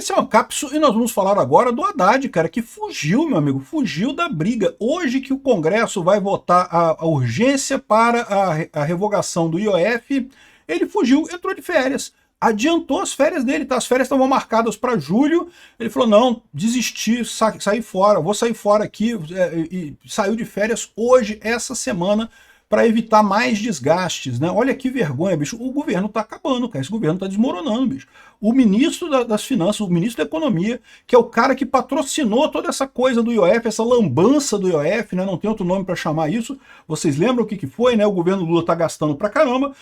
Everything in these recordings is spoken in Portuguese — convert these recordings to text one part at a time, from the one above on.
Esse é o Ancapso e nós vamos falar agora do Haddad, cara, que fugiu, meu amigo, fugiu da briga. Hoje que o Congresso vai votar a urgência para a revogação do IOF, ele fugiu, entrou de férias. Adiantou as férias dele, tá? As férias estavam marcadas para julho, ele falou, não, desisti, saí fora, vou sair fora aqui, e saiu de férias hoje, essa semana, para evitar mais desgastes, né? Olha que vergonha, bicho, o governo tá acabando, cara, esse governo tá desmoronando, bicho. O ministro das Finanças, o ministro da Economia, que é o cara que patrocinou toda essa coisa do IOF, essa lambança do IOF, né? Não tem outro nome para chamar isso. Vocês lembram o que foi, né? O governo Lula tá gastando pra caramba,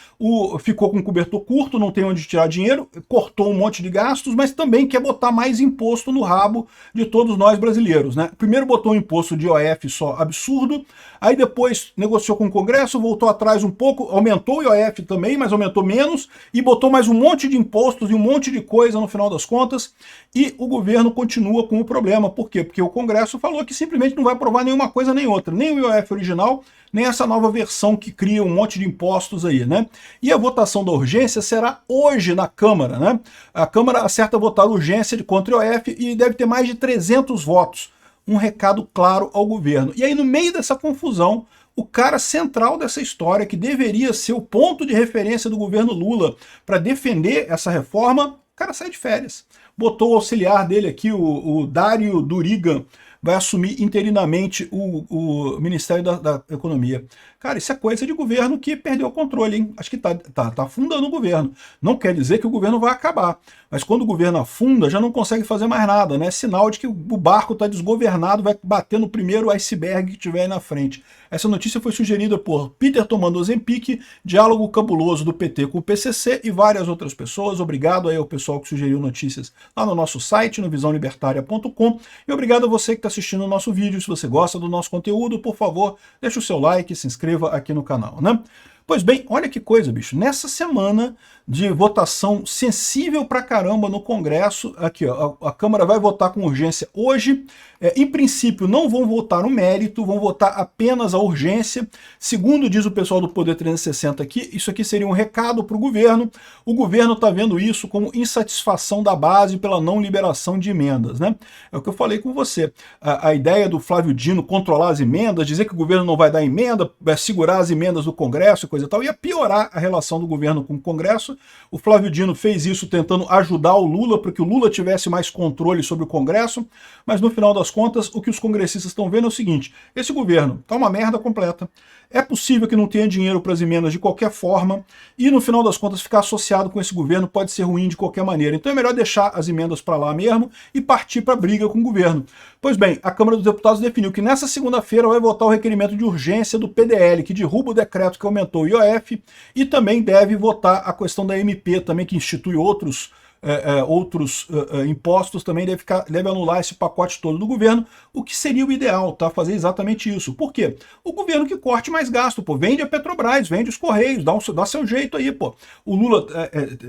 ficou com um cobertor curto, não tem onde tirar dinheiro, cortou um monte de gastos, mas também quer botar mais imposto no rabo de todos nós brasileiros, né? Primeiro botou um imposto de IOF só absurdo, aí depois negociou com o Congresso, voltou atrás um pouco, aumentou o IOF também, mas aumentou menos, e botou mais um monte de impostos e um monte de coisa no final das contas, e o governo continua com o problema. Por quê? Porque o Congresso falou que simplesmente não vai aprovar nenhuma coisa nem outra, nem o IOF original, nem essa nova versão que cria um monte de impostos aí, né? E a votação da urgência será hoje na Câmara, né? A Câmara acerta votar urgência contra o IOF e deve ter mais de 300 votos. Um recado claro ao governo. E aí, no meio dessa confusão, o cara central dessa história, que deveria ser o ponto de referência do governo Lula para defender essa reforma, o cara sai de férias. Botou o auxiliar dele aqui, o Dário Durigan, vai assumir interinamente o Ministério da Economia. Cara, isso é coisa de governo que perdeu o controle, hein? Acho que tá afundando o governo. Não quer dizer que o governo vai acabar, mas quando o governo afunda, já não consegue fazer mais nada, né? Sinal de que o barco está desgovernado, vai bater no primeiro iceberg que tiver aí na frente. Essa notícia foi sugerida por Peter tomando Ozempic, diálogo cabuloso do PT com o PCC e várias outras pessoas. Obrigado aí ao pessoal que sugeriu notícias lá no nosso site, no visãolibertaria.com, e obrigado a você que está assistindo o nosso vídeo. Se você gosta do nosso conteúdo, por favor, deixa o seu like, se inscreva aqui no canal, né? Pois bem, olha que coisa, bicho. Nessa semana de votação sensível pra caramba no Congresso, aqui, ó, a Câmara vai votar com urgência hoje. Em princípio, não vão votar no mérito, vão votar apenas a urgência. Segundo diz o pessoal do Poder 360 aqui, isso aqui seria um recado para o governo. O governo está vendo isso como insatisfação da base pela não liberação de emendas, né? É o que eu falei com você. A ideia do Flávio Dino controlar as emendas, dizer que o governo não vai dar emenda, vai segurar as emendas do Congresso e coisa e tal, ia piorar a relação do governo com o Congresso. O Flávio Dino fez isso tentando ajudar o Lula, para que o Lula tivesse mais controle sobre o Congresso, mas no final das contas, o que os congressistas estão vendo é o seguinte: esse governo tá uma merda completa, é possível que não tenha dinheiro para as emendas de qualquer forma, e no final das contas ficar associado com esse governo pode ser ruim de qualquer maneira. Então é melhor deixar as emendas para lá mesmo e partir para a briga com o governo. Pois bem, a Câmara dos Deputados definiu que nessa segunda-feira vai votar o requerimento de urgência do PDL, que derruba o decreto que aumentou o IOF, e também deve votar a questão da MP, também, que institui outros impostos, também deve anular esse pacote todo do governo, o que seria o ideal, tá? Fazer exatamente isso. Por quê? O governo que corte mais gasto, pô, vende a Petrobras, vende os Correios, dá seu jeito aí, pô. O Lula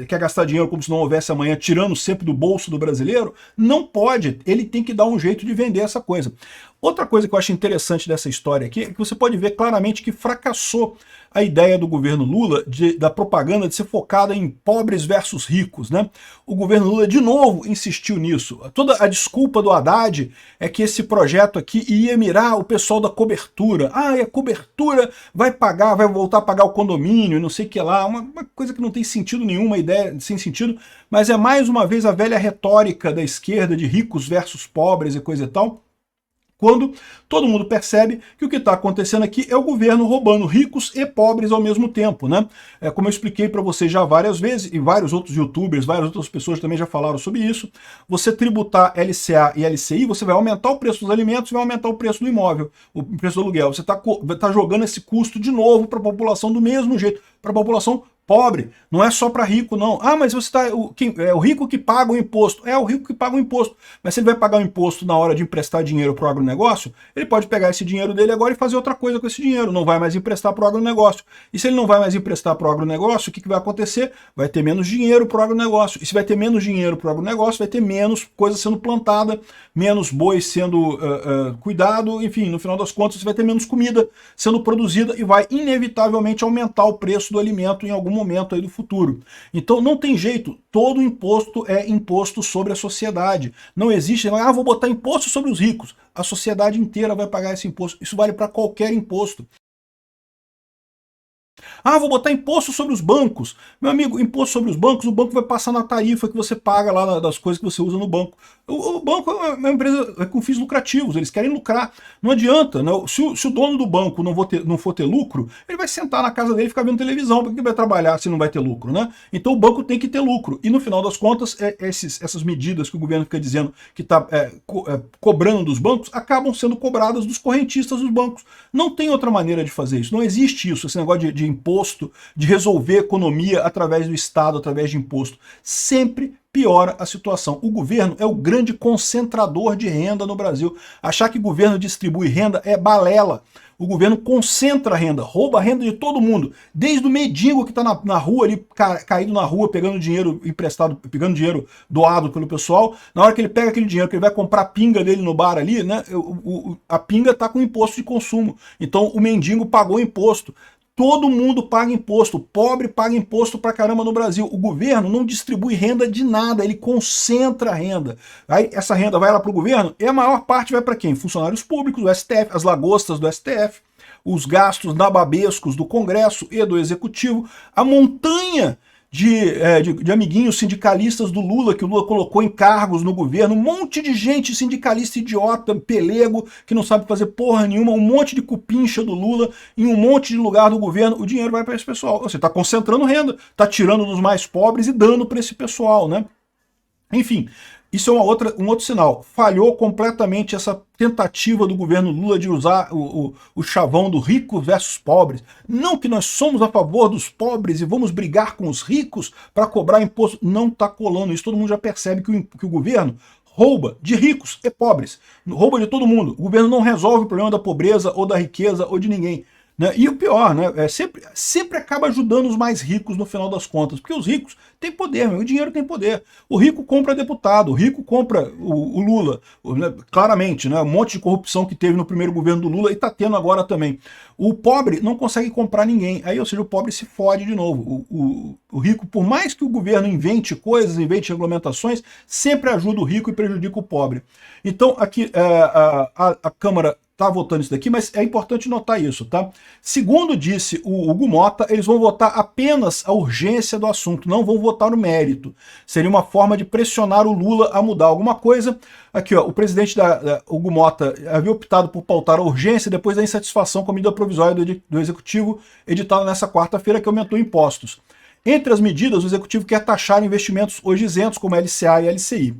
quer gastar dinheiro como se não houvesse amanhã, tirando sempre do bolso do brasileiro? Não pode, ele tem que dar um jeito de vender essa coisa. Outra coisa que eu acho interessante dessa história aqui é que você pode ver claramente que fracassou a ideia do governo Lula da propaganda de ser focada em pobres versus ricos, né? O governo Lula de novo insistiu nisso. Toda a desculpa do Haddad é que esse projeto aqui ia mirar o pessoal da cobertura. Ah, e a cobertura vai voltar a pagar o condomínio, não sei o que lá, uma coisa que não tem sentido nenhum, uma ideia sem sentido, mas é mais uma vez a velha retórica da esquerda de ricos versus pobres e coisa e tal, quando todo mundo percebe que o que está acontecendo aqui é o governo roubando ricos e pobres ao mesmo tempo, né? Como eu expliquei para vocês já várias vezes, e vários outros youtubers, várias outras pessoas também já falaram sobre isso, você tributar LCA e LCI, você vai aumentar o preço dos alimentos e vai aumentar o preço do imóvel, o preço do aluguel. Você tá jogando esse custo de novo para a população do mesmo jeito, para a população pobre, não é só para rico, não. Ah, mas você é o rico que paga o imposto. É o rico que paga o imposto. Mas se ele vai pagar o imposto na hora de emprestar dinheiro para o agronegócio, ele pode pegar esse dinheiro dele agora e fazer outra coisa com esse dinheiro. Não vai mais emprestar para o agronegócio. E se ele não vai mais emprestar para o agronegócio, o que vai acontecer? Vai ter menos dinheiro para o agronegócio. E se vai ter menos dinheiro para o agronegócio, vai ter menos coisa sendo plantada, menos boi sendo cuidado, enfim, no final das contas, você vai ter menos comida sendo produzida e vai inevitavelmente aumentar o preço do alimento em algum momento. momento aí do futuro. Então não tem jeito, todo imposto é imposto sobre a sociedade. Não existe, vou botar imposto sobre os ricos. A sociedade inteira vai pagar esse imposto. Isso vale para qualquer imposto. Vou botar imposto sobre os bancos. Meu amigo, imposto sobre os bancos, o banco vai passar na tarifa que você paga lá das coisas que você usa no banco. O banco é uma empresa com fins lucrativos, eles querem lucrar. Não adianta, né? Se o dono do banco não for ter lucro, ele vai sentar na casa dele e ficar vendo televisão, porque ele vai trabalhar se não vai ter lucro, né? Então o banco tem que ter lucro. E no final das contas, essas medidas que o governo fica dizendo que está cobrando dos bancos, acabam sendo cobradas dos correntistas dos bancos. Não tem outra maneira de fazer isso. Não existe isso, esse negócio de imposto, de resolver a economia através do Estado, através de imposto. Sempre piora a situação. O governo é o grande concentrador de renda no Brasil. Achar que o governo distribui renda é balela. O governo concentra a renda, rouba a renda de todo mundo, desde o mendigo que está na rua ali, caído na rua, pegando dinheiro emprestado, pegando dinheiro doado pelo pessoal. Na hora que ele pega aquele dinheiro, que ele vai comprar a pinga dele no bar ali, né, a pinga está com imposto de consumo. Então o mendigo pagou imposto. Todo mundo paga imposto, o pobre paga imposto pra caramba no Brasil. O governo não distribui renda de nada, ele concentra a renda. Aí essa renda vai lá pro governo e a maior parte vai para quem? Funcionários públicos, o STF, as lagostas do STF, os nababescos do Congresso e do Executivo, a montanha de amiguinhos sindicalistas do Lula, que o Lula colocou em cargos no governo, um monte de gente sindicalista idiota, pelego, que não sabe fazer porra nenhuma, um monte de cupincha do Lula em um monte de lugar do governo, o dinheiro vai para esse pessoal. Você está concentrando renda, está tirando dos mais pobres e dando para esse pessoal, né? Enfim, isso é um outro sinal. Falhou completamente essa tentativa do governo Lula de usar o chavão do rico versus pobres. Não que nós somos a favor dos pobres e vamos brigar com os ricos para cobrar imposto. Não está colando isso. Todo mundo já percebe que o governo rouba de ricos e pobres. Rouba de todo mundo. O governo não resolve o problema da pobreza ou da riqueza ou de ninguém. Né? E o pior, né, sempre acaba ajudando os mais ricos no final das contas, porque os ricos têm poder, o dinheiro tem poder. O rico compra deputado, o rico compra o Lula, né, claramente, né, um monte de corrupção que teve no primeiro governo do Lula e está tendo agora também. O pobre não consegue comprar ninguém, aí, ou seja, o pobre se fode de novo. O rico, por mais que o governo invente coisas, invente regulamentações, sempre ajuda o rico e prejudica o pobre. Então, aqui a Câmara está votando isso daqui, mas é importante notar isso, tá? Segundo disse o Hugo Mota, eles vão votar apenas a urgência do assunto, não vão votar o mérito. Seria uma forma de pressionar o Lula a mudar alguma coisa. Aqui, ó, o presidente Hugo Mota havia optado por pautar a urgência depois da insatisfação com a medida provisória do Executivo editada nessa quarta-feira que aumentou impostos. Entre as medidas, o Executivo quer taxar investimentos hoje isentos, como a LCA e a LCI.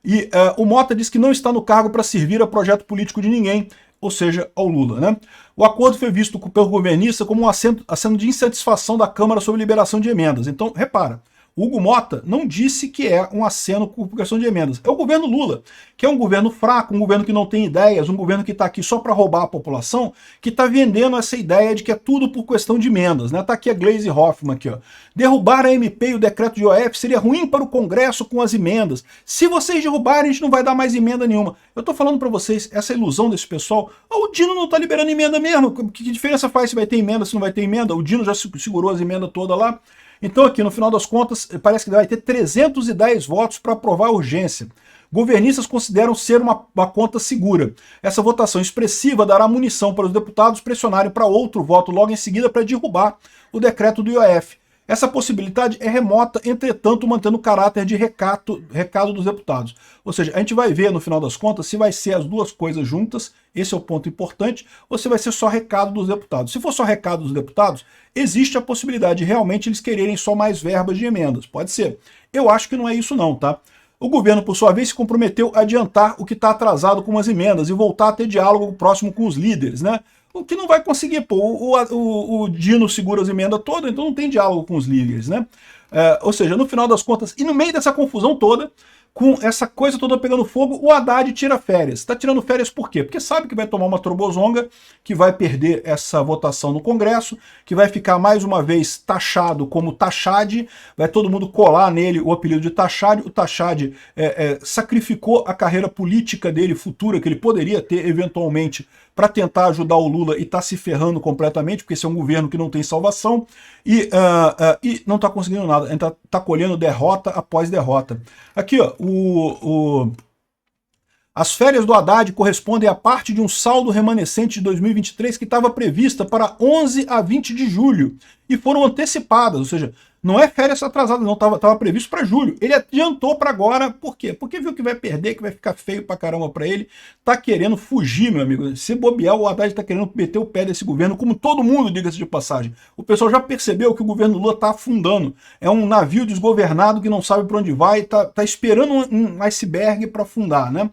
E o Mota diz que não está no cargo para servir a projeto político de ninguém, ou seja, ao Lula, né? O acordo foi visto pelo governista como um aceno de insatisfação da Câmara sobre liberação de emendas. Então, repara, o Hugo Mota não disse que é um aceno por questão de emendas. É o governo Lula, que é um governo fraco, um governo que não tem ideias, um governo que está aqui só para roubar a população, que está vendendo essa ideia de que é tudo por questão de emendas, né? Tá aqui a Gleisi Hoffmann aqui, ó. Derrubar a MP e o decreto de IOF seria ruim para o Congresso com as emendas. Se vocês derrubarem, a gente não vai dar mais emenda nenhuma. Eu tô falando para vocês, essa ilusão desse pessoal, o Dino não tá liberando emenda mesmo. Que diferença faz se vai ter emenda, se não vai ter emenda? O Dino já segurou as emendas todas lá. Então aqui, no final das contas, parece que vai ter 310 votos para aprovar a urgência. Governistas consideram ser uma conta segura. Essa votação expressiva dará munição para os deputados pressionarem para outro voto logo em seguida para derrubar o decreto do IOF. Essa possibilidade é remota, entretanto, mantendo o caráter de recado dos deputados. Ou seja, a gente vai ver, no final das contas, se vai ser as duas coisas juntas, esse é o ponto importante, ou se vai ser só recado dos deputados. Se for só recado dos deputados, existe a possibilidade de realmente eles quererem só mais verbas de emendas. Pode ser. Eu acho que não é isso não, tá? O governo, por sua vez, se comprometeu a adiantar o que está atrasado com as emendas e voltar a ter diálogo próximo com os líderes, né? O que não vai conseguir, pô. O Dino segura as emendas todas, então não tem diálogo com os líderes, né? Ou seja, no final das contas, e no meio dessa confusão toda, com essa coisa toda pegando fogo, o Haddad tira férias. Está tirando férias por quê? Porque sabe que vai tomar uma trobozonga, que vai perder essa votação no Congresso, que vai ficar mais uma vez taxado como Taxade, vai todo mundo colar nele o apelido de Taxade. O Taxade sacrificou a carreira política dele futura, que ele poderia ter eventualmente, para tentar ajudar o Lula, e está se ferrando completamente, porque esse é um governo que não tem salvação, e não está conseguindo nada, está colhendo derrota após derrota. Aqui, ó, as férias do Haddad correspondem a parte de um saldo remanescente de 2023 que estava prevista para 11 a 20 de julho e foram antecipadas, ou seja, não é férias atrasadas, não, estava previsto para julho. Ele adiantou para agora, por quê? Porque viu que vai perder, que vai ficar feio pra caramba para ele, tá querendo fugir, meu amigo. Se bobear, o Haddad tá querendo meter o pé desse governo, como todo mundo, diga-se de passagem. O pessoal já percebeu que o governo Lula tá afundando. É um navio desgovernado que não sabe para onde vai, tá esperando um iceberg para afundar, né?